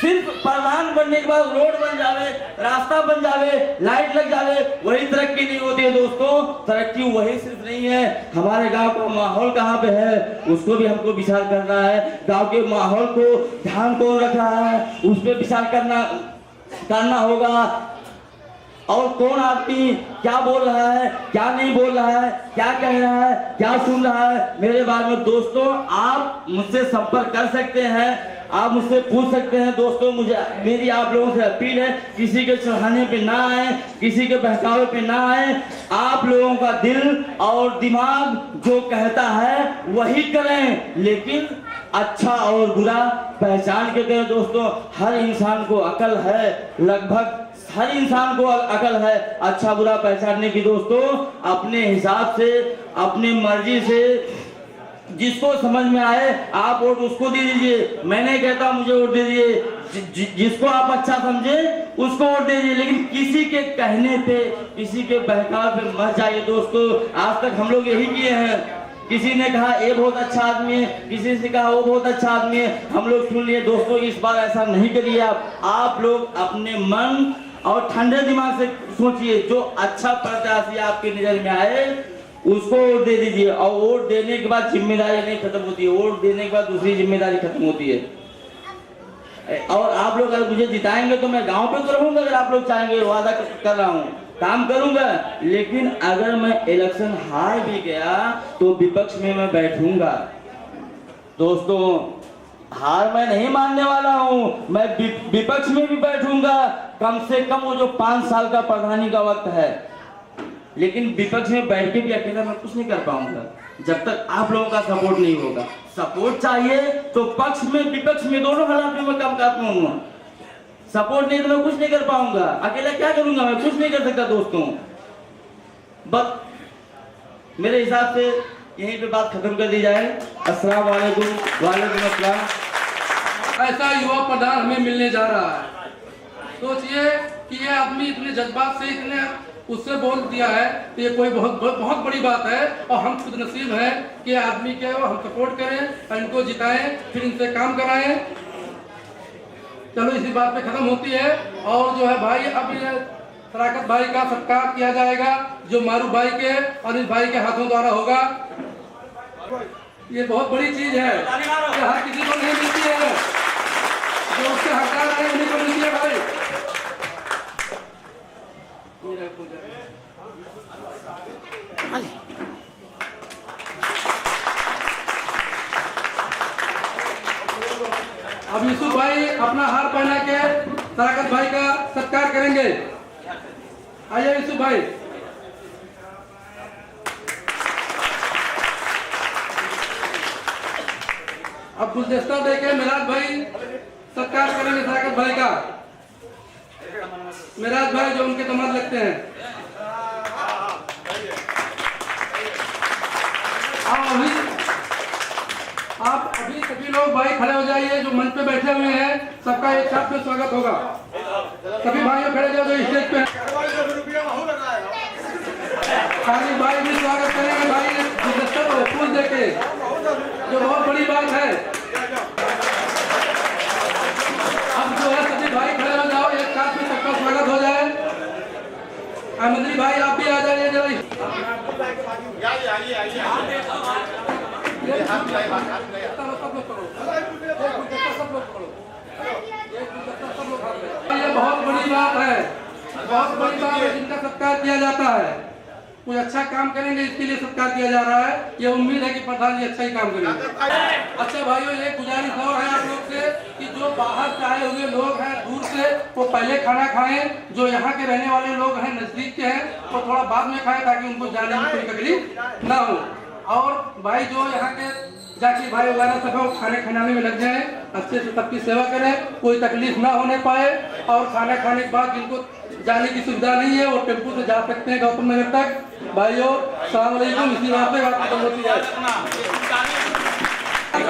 सिर्फ प्रधान बनने के बाद रोड बन जावे, रास्ता बन जावे, लाइट लग जावे, वही तरक्की नहीं होती है दोस्तों। तरक्की वही सिर्फ नहीं है, हमारे गांव का माहौल कहाँ पे है उसको भी हमको विचार करना है। गांव के माहौल को ध्यान कौन रख रहा है उस पर विचार करना होगा। और कौन आदमी क्या बोल रहा है, क्या नहीं बोल रहा है, क्या कह रहा है, क्या सुन रहा है मेरे बारे में दोस्तों, आप मुझसे संपर्क कर सकते हैं, आप मुझसे पूछ सकते हैं दोस्तों। मेरी आप लोगों से अपील है, किसी के चढ़ाने पे ना आए, किसी के बहकावे पे ना आए। आप लोगों का दिल और दिमाग जो कहता है वही करें, लेकिन अच्छा और बुरा पहचान के करें दोस्तों। हर इंसान को अकल है, लगभग हर इंसान को अकल है अच्छा बुरा पहचानने की दोस्तों। अपने हिसाब से, अपनी मर्जी से जिसको समझ में आए आप वोट उसको दे दीजिए। मैं नहीं कहता मुझे वोट दे दीजिए, जिसको आप अच्छा समझे उसको वोट दे दीजिए, लेकिन किसी के कहने पे, किसी के बहकाव पे मत जाइए दोस्तों। आज तक हम लोग यही किए हैं, किसी ने कहा ये बहुत अच्छा आदमी है, किसी से कहा वो बहुत अच्छा आदमी है, हम लोग सुन लिए दोस्तों। इस बार ऐसा नहीं करिए आप लोग अपने मन और ठंडे दिमाग से सोचिए, जो अच्छा प्रत्याशी आपकी नजर में आए उसको वोट दे दीजिए। और वोट देने के बाद जिम्मेदारी नहीं खत्म होती है, वोट देने के बाद दूसरी जिम्मेदारी खत्म होती है। और आप लोग अगर मुझे जिताएंगे तो मैं गांव पे तो रहूंगा, अगर आप लोग चाहेंगे, वादा कर रहा हूँ काम करूंगा। लेकिन अगर मैं इलेक्शन हार भी गया तो विपक्ष में मैं बैठूंगा दोस्तों। हार मैं नहीं मानने वाला हूँ, मैं विपक्ष में भी बैठूंगा, कम से कम वो जो 5 साल का प्रधानी का वक्त है। लेकिन विपक्ष में बैठ के भी अकेला मैं कुछ नहीं कर पाऊंगा जब तक आप लोगों का सपोर्ट नहीं होगा। सपोर्ट चाहिए तो पक्ष में विपक्ष में दोनों हालात में मैं काम कर पाऊंगा। सपोर्ट नहीं तो मैं कुछ नहीं कर पाऊंगा, अकेला क्या करूंगा, मैं कुछ नहीं कर सकता दोस्तों। बस मेरे हिसाब से यहीं पे बात खत्म कर दी जाए। अस्सलाम वालेकुम। वालेकुम अस्सलाम। ऐसा युवा प्रधान हमें मिलने जा रहा है। सोचिए कि ये आदमी इतने जज्बात से, इतने उससे बोल दिया है तो ये कोई बहुत बड़ी बात है। और हम खुद नसीब हैं कि आदमी के हम सपोर्ट करें और इनको जिताएं, फिर इनसे काम कराएं। चलो इसी बात पे खत्म होती है। और जो है भाई अब ये शराकत भाई का सत्कार किया जाएगा जो मारूफ भाई के और इस भाई के हाथों द्वारा होगा। ये बहुत बड़ी चीज है, ये हर किसी को नहीं मिलती है, जो उसके हकदार है उन्हीं को मिलती है भाई। अब यूसुफ भाई अपना हार पहना के शराकत भाई का सत्कार करेंगे। आइए यूसुफ भाई। अब गुलदस्ता देके मिराज भाई सत्कार करेंगे शराकत भाई का। मिराज भाई जो उनके दामाद लगते हैं। आप अभी सभी लोग भाई खड़े हो जाइए जो मंच पे बैठे हुए हैं, सबका एक साथ में स्वागत होगा। सभी भाइयों खड़े जाओ जो स्टेज पे हैं। खाली भाई भी स्वागत करेंगे भाई गुलदस्ता को फूल देके, जो बहुत बड़ी बात है। अब जो है सभी भाई खड़े हो जाओ, एक साथ में सबका स्वागत हो जाए। मंत्री भाई आप भी आ जाइए जरा। ये बहुत बड़ी बात है, बहुत बड़ी बात है जिनका सत्कार किया जाता है। कुछ अच्छा काम करेंगे इसके लिए सत्कार किया जा रहा है। ये उम्मीद है कि प्रधान जी अच्छा ही काम करेंगे। अच्छा भाइयों, ये गुजारिश और है आप लोग से कि जो बाहर से आए हुए लोग हैं दूर से, वो पहले खाना खाएं। जो यहाँ के रहने वाले लोग हैं नजदीक के हैं वो थोड़ा बाद में खाएं ताकि उनको जाने में कोई तकलीफ ना हो। और भाई जो यहाँ के जाके भाई वगैरह सब है खाने खिलाने में लग जाए, अच्छे से सबकी सेवा करें, कोई तकलीफ ना होने पाए। और खाना खाने के बाद जिनको जाने की सुविधा नहीं है वो टेम्पो से जा सकते हैं गौतम नगर तक। भाइयों सलाम अलैकुम। इसी बात पे बात खत्म होती है।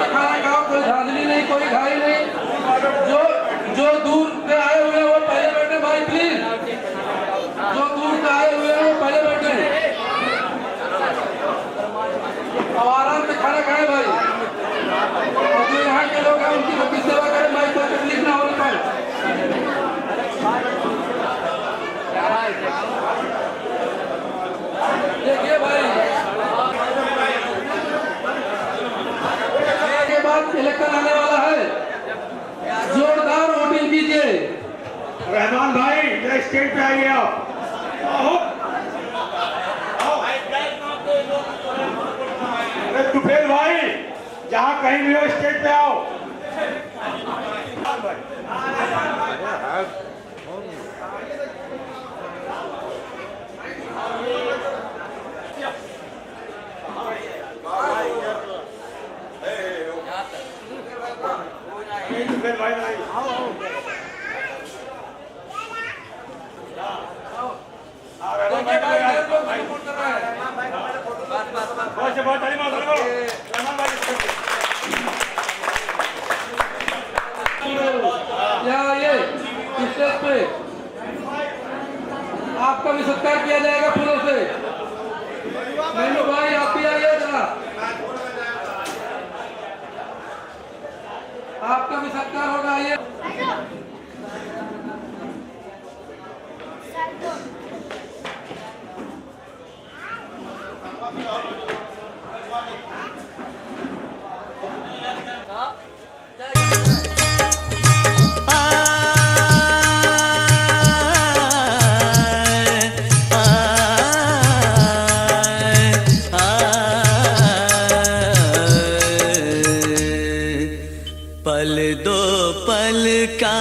खाना खाओ, कोई धांधली नहीं, कोई घाई नहीं। जो दूर से आए हुए हैं वो पहले बैठे भाई प्लीज। जो दूर से आए हुए हैं वो पहले बैठे और आराम से खाना खाए भाई। और जो यहाँ के लोग हैं उनकी सबकी सेवा करें भाई, कोई तकलीफ ना होने पाए। देखिए भाई के बाद इलेक्शन आने वाला है, जोरदार वोटिंग कीजिए। रहमान भाई जरा स्टेज पे आइए आप। अरे तुफेल भाई जहाँ कहीं भी हो स्टेज पे आओ। तुफेल भाई स्टेज पे आपका भी सत्कार किया जाएगा फूलों से। मेनू भाई आप भी आइए जरा, आपका भी सत्कार होगा। आइए पल दो पल का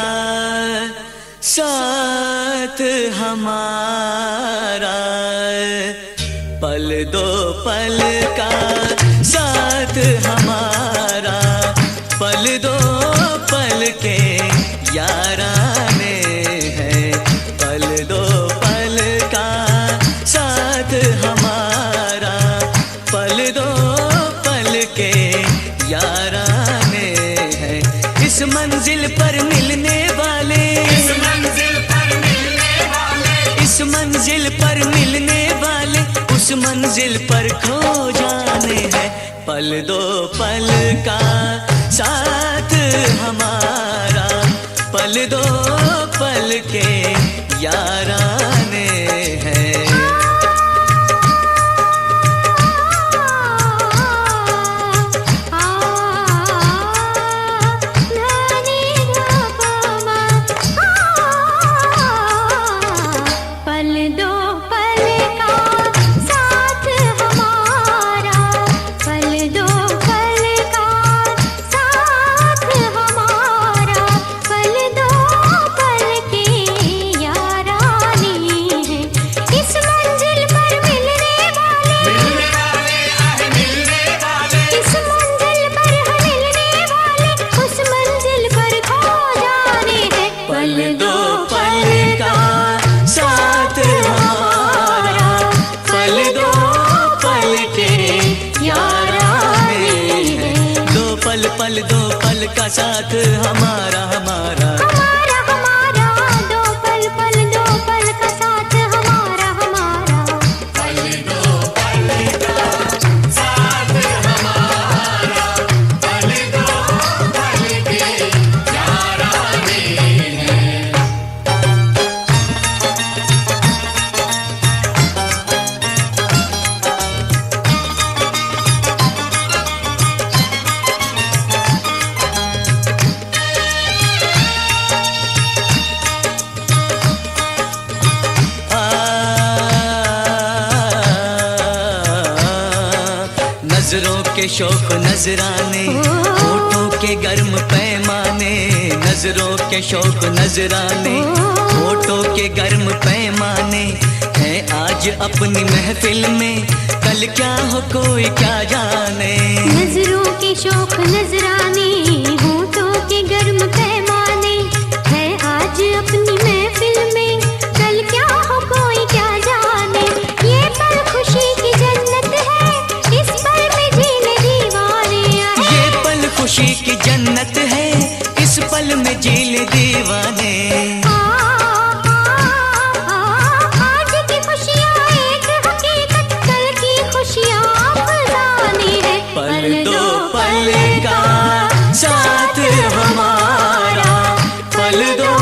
साथ हमारा, पल दो पल का साथ हमारा, पल दो पल के याराने हैं। पल दो पल का साथ हमारा, पल दो पल के याराने हैं। इस मंजिल पर मिलने वाले, इस मंजिल पर मिलने वाले, इस मंजिल पर मिलने वाले, उस मंजिल पर खो जाने हैं। पल दो पल का साथ हमारा, पल पल दो पल के याराने हैं। पल दो पल का साथ हमारा हमारा हमारा हमारा, दो पल दो पल का साथ हमारा हमारा, पल दो पल का साथ हमारा, पल दो पल के याराने हैं। नजरों के शौक नजराने, होठों के गर्म पैमाने, नजरों के शौक नजराने, होठों के गर्म पैमाने हैं आज अपनी महफिल में, कल क्या हो कोई क्या जाने। नजरों के शौक नजराने, होठों के गर्म पैमाने है आज अपनी महफिल में, कल क्या हो कोई क्या जाने। ये पल खुशी की जन्नत है, इस पल में जीने दीवाने आए। ये पल खुशी की जन्नत है, इस पल में जीले दीवाने। आज की खुशियाँ एक हकीकत, कल की खुशियाँ अफसाने हैं। पल दो पल का साथ हमारा, पल दो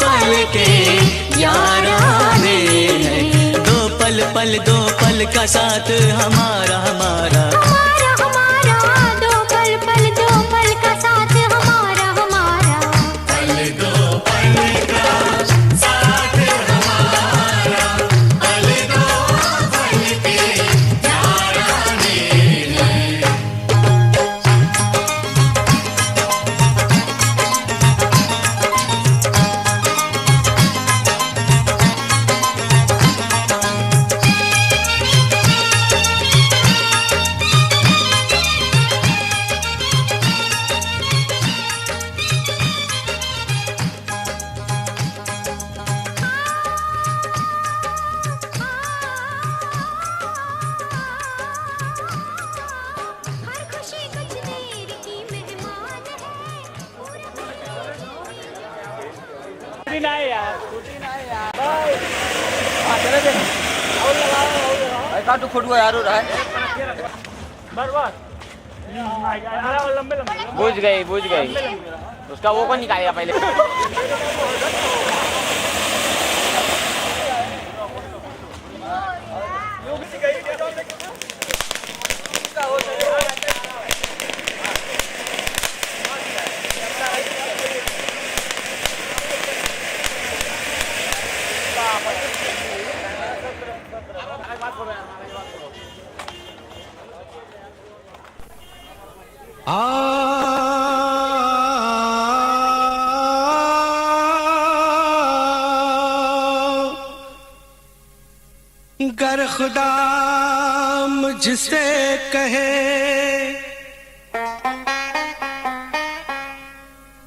पल के याराने हैं। दो पल का साथ हमारा हमारा, हमारा हमारा, दो पल का साथ हमारा हमारा, पल दो पल का साथ हमारा, पल दो पल के याराने हैं। हर खुशी कुछ देर की मेहमान है। काटू फोटो यार रहा है। बुझ गई उसका वो कौन निकालेगा पहले। गर खुदा मुझसे कहे,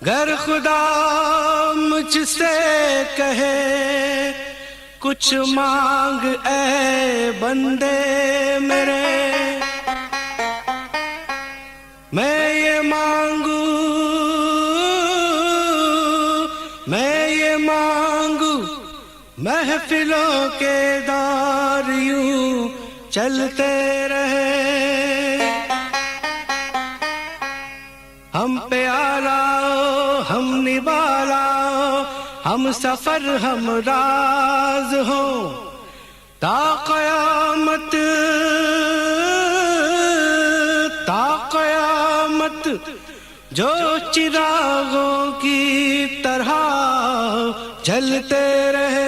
गर खुदा मुझसे कहे, कुछ मांग ऐ बंदे मेरे, मैं ये मांगू, मैं ये मांगू, महफिलों के दौर यूं चलते रहे, हम पे आला हम निवाला हम सफर हम राज हो ता कयामत जो चिरागों की तरह जलते रहे।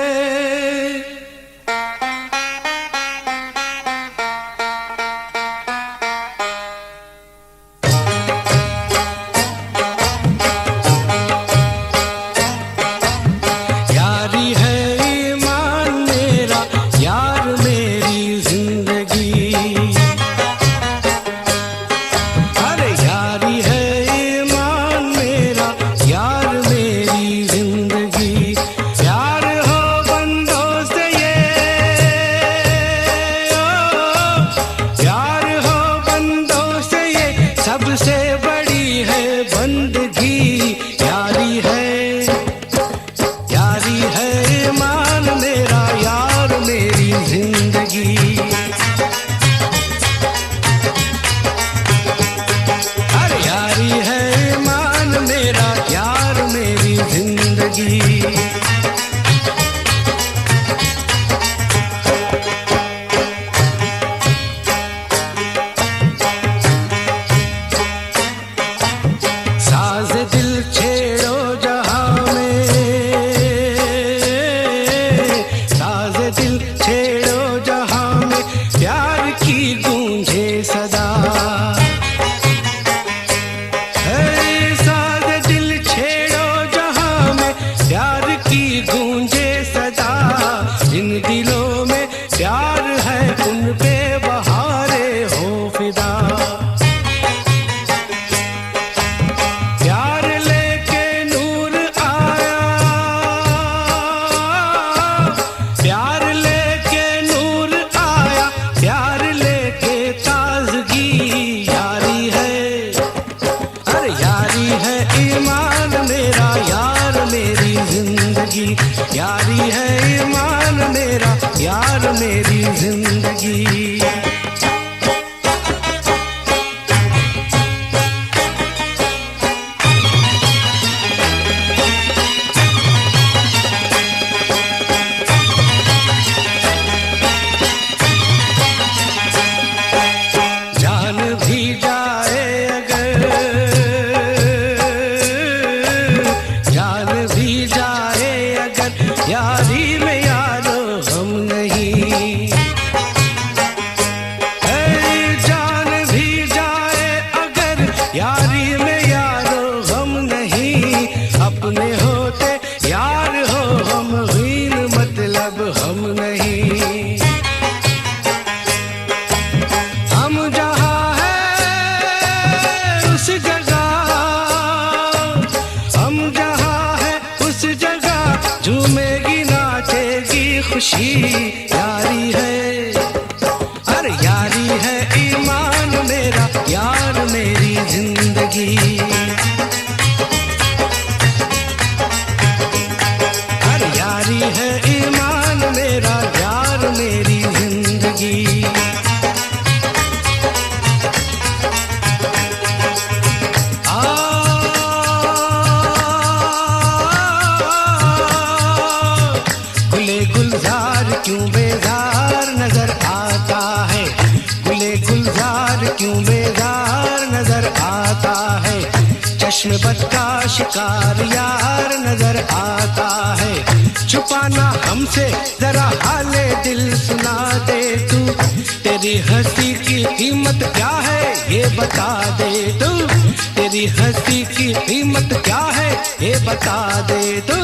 चश्मे-बद का शिकार यार नजर आता है। छुपाना हमसे जरा हाले दिल सुना दे तू, तेरी हंसी की कीमत क्या है ये बता दे तू, तेरी हंसी की कीमत क्या है ये बता दे तू।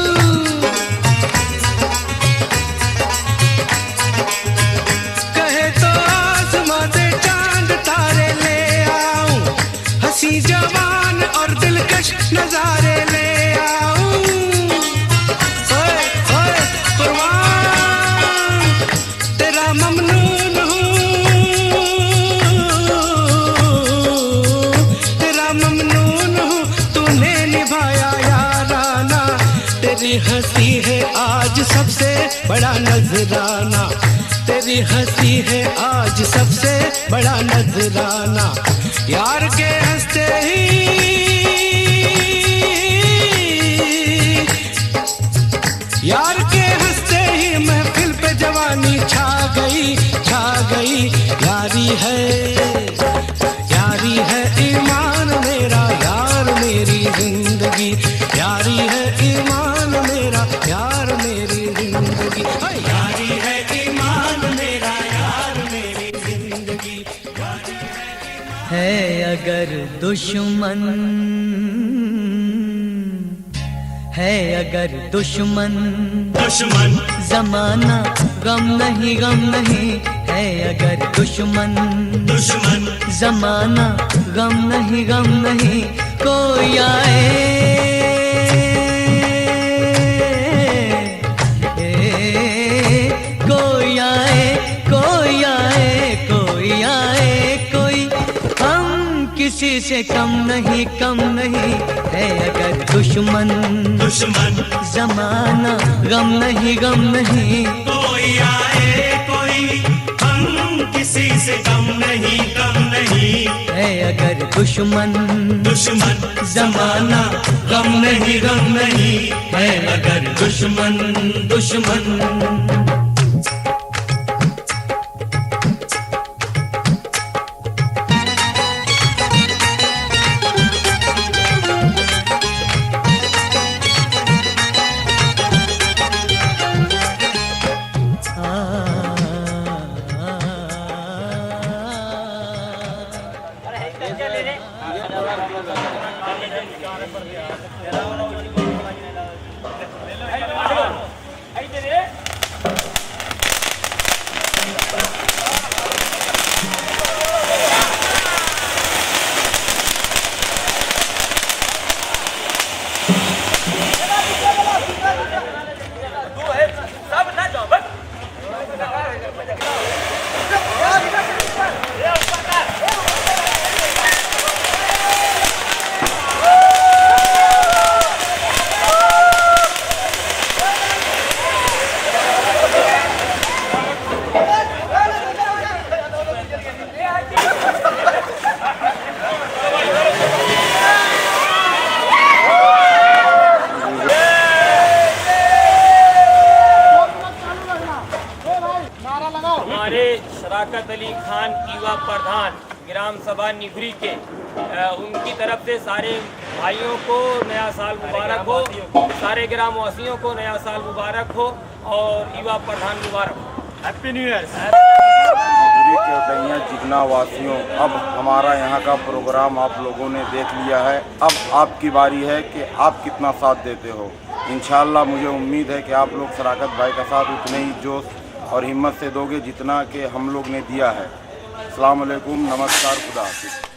कहे तो आसमां से चांद तारे ले आऊं, हंसी जवान और दिलकश नजारे ले आऊं। ओए ओए कुर्बान तेरा ममनून हूँ, तेरा ममनून हूँ, तूने निभाया याराना। तेरी हंसी है आज सबसे बड़ा नजराना, तेरी हंसी है आज सबसे बड़ा नजराना। यार के हंसते ही है ईमान मेरा यार मेरी जिंदगी, यारी है ईमान मेरा यार मेरी जिंदगी, यारी है ईमान मेरा यार मेरी जिंदगी। है अगर दुश्मन, है अगर दुश्मन जमाना गम नहीं है अगर दुश्मन जमाना गम नहीं कोई आए कोई हम किसी से कम नहीं है अगर दुश्मन जमाना गम नहीं कोई आए कोई हम किसी से कम नहीं है अगर दुश्मन जमाना गम नहीं है अगर दुश्मन हमारे शराकत अली खान युवा प्रधान ग्राम सभा निगरी के उनकी तरफ से सारे भाइयों को नया साल मुबारक हो, सारे ग्रामवासियों को नया साल मुबारक हो और युवा प्रधान मुबारक हो। Happy new year. जितना वासियों, अब हमारा यहाँ का प्रोग्राम आप लोगों ने देख लिया है, अब आपकी बारी है कि आप कितना साथ देते हो। इंशाल्लाह मुझे उम्मीद है कि आप लोग शराकत भाई का साथ उतने ही जोश और हिम्मत से दोगे जितना कि हम लोग ने दिया है। अस्सलाम वालेकुम, नमस्कार, खुदा हाफिज़।